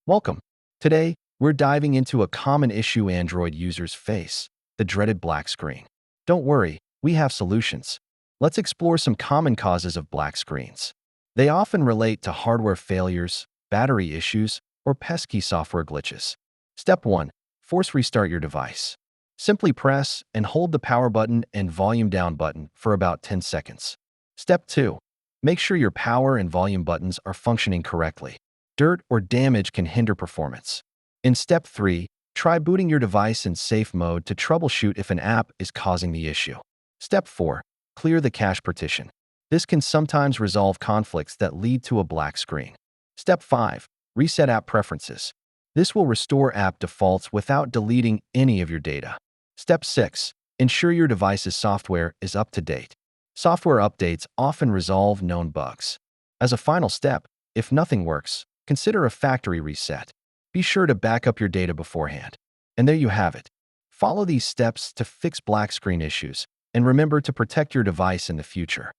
Welcome. Today, we're diving into a common issue Android users face, the dreaded black screen. Don't worry, we have solutions. Let's explore some common causes of black screens. They often relate to hardware failures, battery issues, or pesky software glitches. Step 1. Force restart your device. Simply press and hold the power button and volume down button for about 10 seconds. Step 2. Make sure your power and volume buttons are functioning correctly. Dirt or damage can hinder performance. In Step 3, try booting your device in safe mode to troubleshoot if an app is causing the issue. Step 4. Clear the cache partition. This can sometimes resolve conflicts that lead to a black screen. Step 5. Reset app preferences. This will restore app defaults without deleting any of your data. Step 6. Ensure your device's software is up to date. Software updates often resolve known bugs. As a final step, if nothing works, consider a factory reset. Be sure to back up your data beforehand. And there you have it. Follow these steps to fix black screen issues, and remember to protect your device in the future.